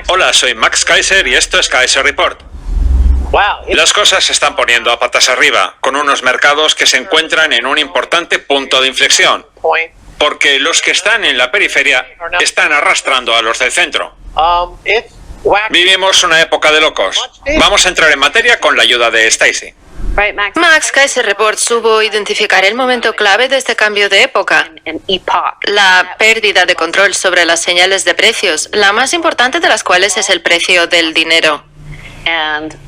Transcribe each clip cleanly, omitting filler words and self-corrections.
Hola, soy Max Kaiser y esto es Kaiser Report. Las cosas se están poniendo a patas arriba, con unos mercados que se encuentran en un importante punto de inflexión, porque los que están en la periferia están arrastrando a los del centro. Vivimos una época de locos. Vamos a entrar en materia con la ayuda de Stacy. Max Kaiser Report supo identificar el momento clave de este cambio de época, la pérdida de control sobre las señales de precios, la más importante de las cuales es el precio del dinero.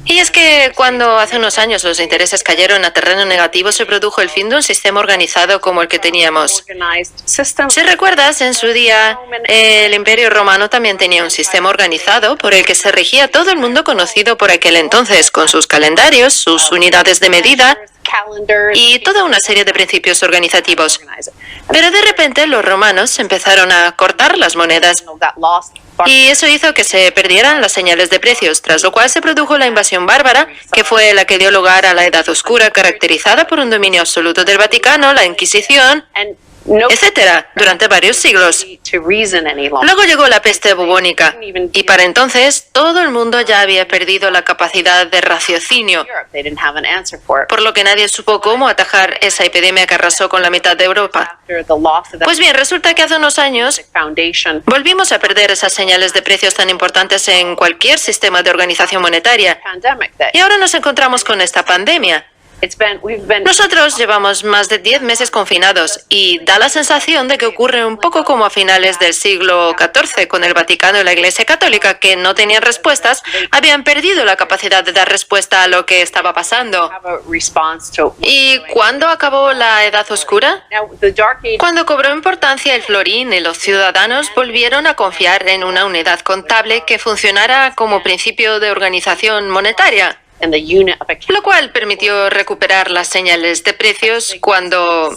Y es que cuando hace unos años los intereses cayeron a terreno negativo, se produjo el fin de un sistema organizado como el que teníamos. Si recuerdas, en su día, el Imperio Romano también tenía un sistema organizado por el que se regía todo el mundo conocido por aquel entonces, con sus calendarios, sus unidades de medida y toda una serie de principios organizativos. Pero de repente los romanos empezaron a cortar las monedas y eso hizo que se perdieran las señales de precios, tras lo cual se produjo la invasión bárbara, que fue la que dio lugar a la Edad Oscura, caracterizada por un dominio absoluto del Vaticano, la Inquisición, etcétera, durante varios siglos. Luego llegó la peste bubónica, y para entonces todo el mundo ya había perdido la capacidad de raciocinio, por lo que nadie supo cómo atajar esa epidemia que arrasó con la mitad de Europa. Pues bien, resulta que hace unos años volvimos a perder esas señales de precios tan importantes en cualquier sistema de organización monetaria, y ahora nos encontramos con esta pandemia. Nosotros llevamos más de 10 meses confinados y da la sensación de que ocurre un poco como a finales del siglo XIV con el Vaticano y la Iglesia Católica, que no tenían respuestas, habían perdido la capacidad de dar respuesta a lo que estaba pasando. ¿Y cuándo acabó la Edad Oscura? Cuando cobró importancia el florín y los ciudadanos volvieron a confiar en una unidad contable que funcionara como principio de organización monetaria, lo cual permitió recuperar las señales de precios cuando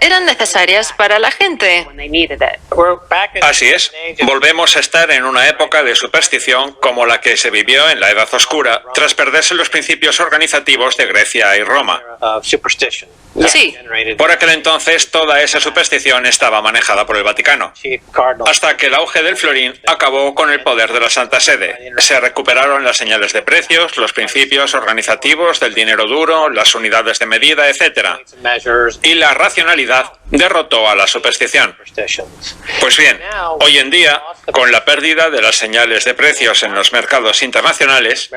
eran necesarias para la gente. Así es. Volvemos a estar en una época de superstición como la que se vivió en la Edad Oscura, tras perderse los principios organizativos de Grecia y Roma. Sí. Por aquel entonces, toda esa superstición estaba manejada por el Vaticano, hasta que el auge del florín acabó con el poder de la Santa Sede. Se recuperaron las señales de precios, los principios organizativos del dinero duro, las unidades de medida, etc. Y la racionalidad derrotó a la superstición. Pues bien, hoy en día, con la pérdida de las señales de precios en los mercados internacionales,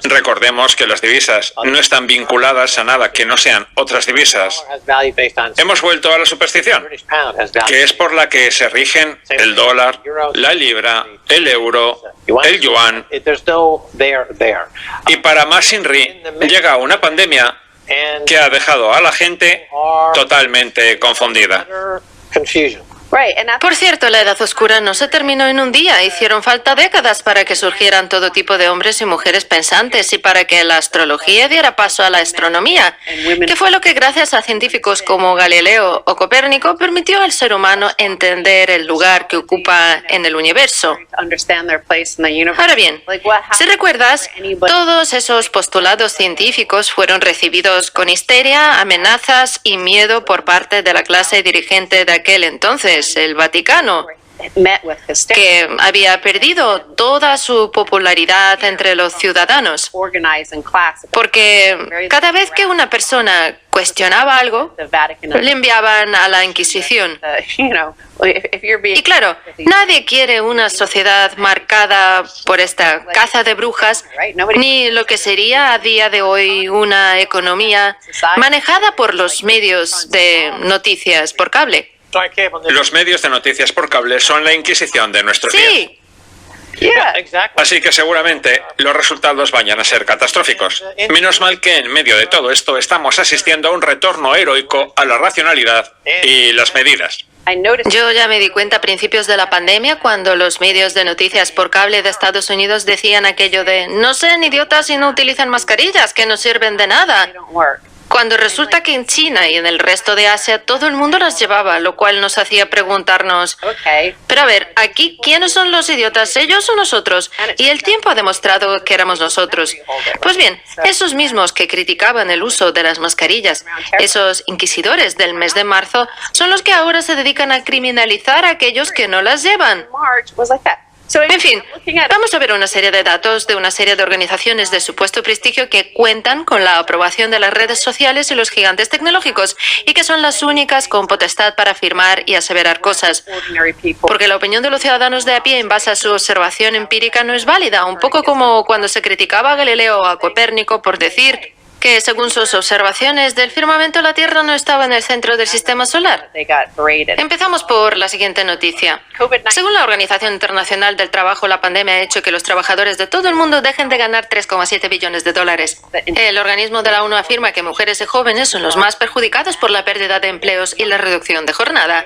recordemos que las divisas no están vinculadas a nada que no sean otras divisas. Hemos vuelto a la superstición, que es por la que se rigen el dólar, la libra, el euro, el yuan. Y para más Inri, llega una pandemia que ha dejado a la gente totalmente confundida. Por cierto, la Edad Oscura no se terminó en un día. Hicieron falta décadas para que surgieran todo tipo de hombres y mujeres pensantes y para que la astrología diera paso a la astronomía, que fue lo que, gracias a científicos como Galileo o Copérnico, permitió al ser humano entender el lugar que ocupa en el universo. Ahora bien, si recuerdas, todos esos postulados científicos fueron recibidos con histeria, amenazas y miedo por parte de la clase dirigente de aquel entonces, el Vaticano, que había perdido toda su popularidad entre los ciudadanos, porque cada vez que una persona cuestionaba algo, le enviaban a la Inquisición. Y claro, nadie quiere una sociedad marcada por esta caza de brujas, ni lo que sería a día de hoy una economía manejada por los medios de noticias por cable. Los medios de noticias por cable son la Inquisición de nuestros días. Sí. Así que seguramente los resultados vayan a ser catastróficos. Menos mal que en medio de todo esto estamos asistiendo a un retorno heroico a la racionalidad y las medidas. Yo ya me di cuenta a principios de la pandemia cuando los medios de noticias por cable de Estados Unidos decían aquello de «No sean idiotas y no utilicen mascarillas, que no sirven de nada». Cuando resulta que en China y en el resto de Asia todo el mundo las llevaba, lo cual nos hacía preguntarnos, pero a ver, aquí, ¿quiénes son los idiotas, ellos o nosotros? Y el tiempo ha demostrado que éramos nosotros. Pues bien, esos mismos que criticaban el uso de las mascarillas, esos inquisidores del mes de marzo, son los que ahora se dedican a criminalizar a aquellos que no las llevan. En fin, vamos a ver una serie de datos de una serie de organizaciones de supuesto prestigio que cuentan con la aprobación de las redes sociales y los gigantes tecnológicos y que son las únicas con potestad para afirmar y aseverar cosas. Porque la opinión de los ciudadanos de a pie en base a su observación empírica no es válida, un poco como cuando se criticaba a Galileo o a Copérnico por decir que según sus observaciones del firmamento la Tierra no estaba en el centro del sistema solar. Empezamos por la siguiente noticia. Según la Organización Internacional del Trabajo, la pandemia ha hecho que los trabajadores de todo el mundo dejen de ganar 3,7 billones de dólares. El organismo de la ONU afirma que mujeres y jóvenes son los más perjudicados por la pérdida de empleos y la reducción de jornada.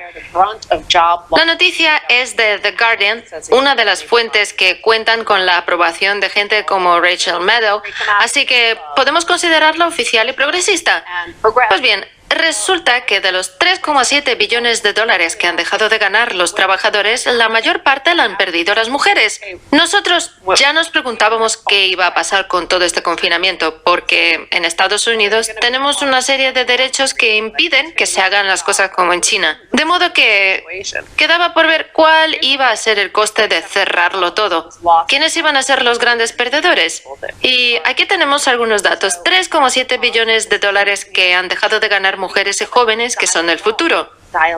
La noticia es de The Guardian, una de las fuentes que cuentan con la aprobación de gente como Rachel Maddow, así que podemos considerarla oficial y progresista. Pues bien, resulta que de los 3,7 billones de dólares que han dejado de ganar los trabajadores, la mayor parte la han perdido las mujeres. Nosotros ya nos preguntábamos qué iba a pasar con todo este confinamiento, porque en Estados Unidos tenemos una serie de derechos que impiden que se hagan las cosas como en China. De modo que quedaba por ver cuál iba a ser el coste de cerrarlo todo. ¿Quiénes iban a ser los grandes perdedores? Y aquí tenemos algunos datos. 3,7 billones de dólares que han dejado de ganar mujeres y jóvenes que son el futuro.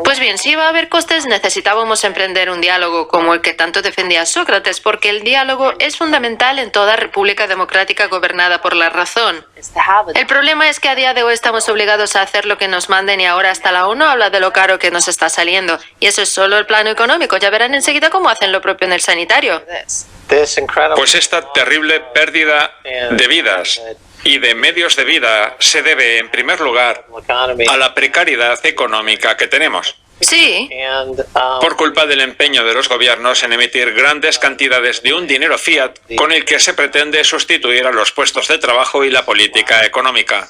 Pues bien, si iba a haber costes, necesitábamos emprender un diálogo como el que tanto defendía Sócrates, porque el diálogo es fundamental en toda república democrática gobernada por la razón. El problema es que a día de hoy estamos obligados a hacer lo que nos manden y ahora hasta la ONU habla de lo caro que nos está saliendo. Y eso es solo el plano económico. Ya verán enseguida cómo hacen lo propio en el sanitario. Pues esta terrible pérdida de vidas y de medios de vida se debe, en primer lugar, a la precariedad económica que tenemos. Sí. Por culpa del empeño de los gobiernos en emitir grandes cantidades de un dinero fiat con el que se pretende sustituir a los puestos de trabajo y la política económica,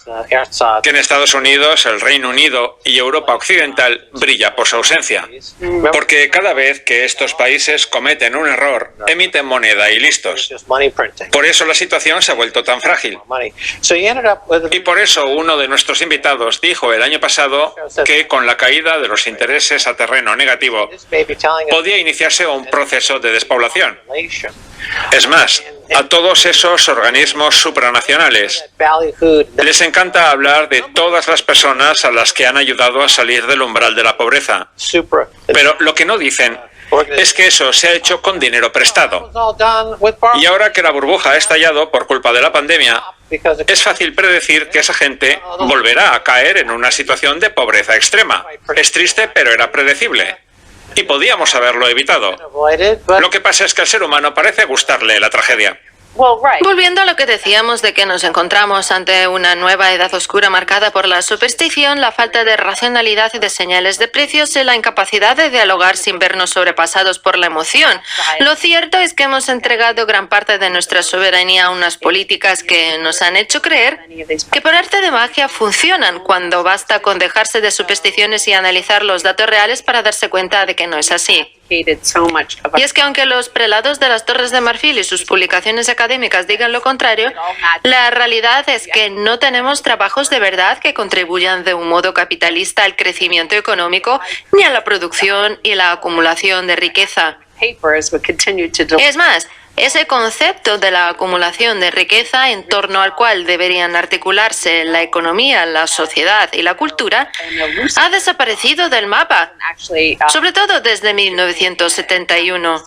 que en Estados Unidos, el Reino Unido y Europa Occidental brilla por su ausencia. Porque cada vez que estos países cometen un error, emiten moneda y listos. Por eso la situación se ha vuelto tan frágil. Y por eso uno de nuestros invitados dijo el año pasado que con la caída de los intereses a terreno negativo, podía iniciarse un proceso de despoblación. Es más, a todos esos organismos supranacionales les encanta hablar de todas las personas a las que han ayudado a salir del umbral de la pobreza. Pero lo que no dicen es que eso se ha hecho con dinero prestado. Y ahora que la burbuja ha estallado por culpa de la pandemia, es fácil predecir que esa gente volverá a caer en una situación de pobreza extrema. Es triste, pero era predecible. Y podíamos haberlo evitado. Lo que pasa es que al ser humano parece gustarle la tragedia. Volviendo a lo que decíamos de que nos encontramos ante una nueva edad oscura marcada por la superstición, la falta de racionalidad y de señales de precios y la incapacidad de dialogar sin vernos sobrepasados por la emoción. Lo cierto es que hemos entregado gran parte de nuestra soberanía a unas políticas que nos han hecho creer que por arte de magia funcionan cuando basta con dejarse de supersticiones y analizar los datos reales para darse cuenta de que no es así. Y es que aunque los prelados de las Torres de Marfil y sus publicaciones académicas digan lo contrario, la realidad es que no tenemos trabajos de verdad que contribuyan de un modo capitalista al crecimiento económico ni a la producción y la acumulación de riqueza. Es más, ese concepto de la acumulación de riqueza en torno al cual deberían articularse la economía, la sociedad y la cultura ha desaparecido del mapa, sobre todo desde 1971.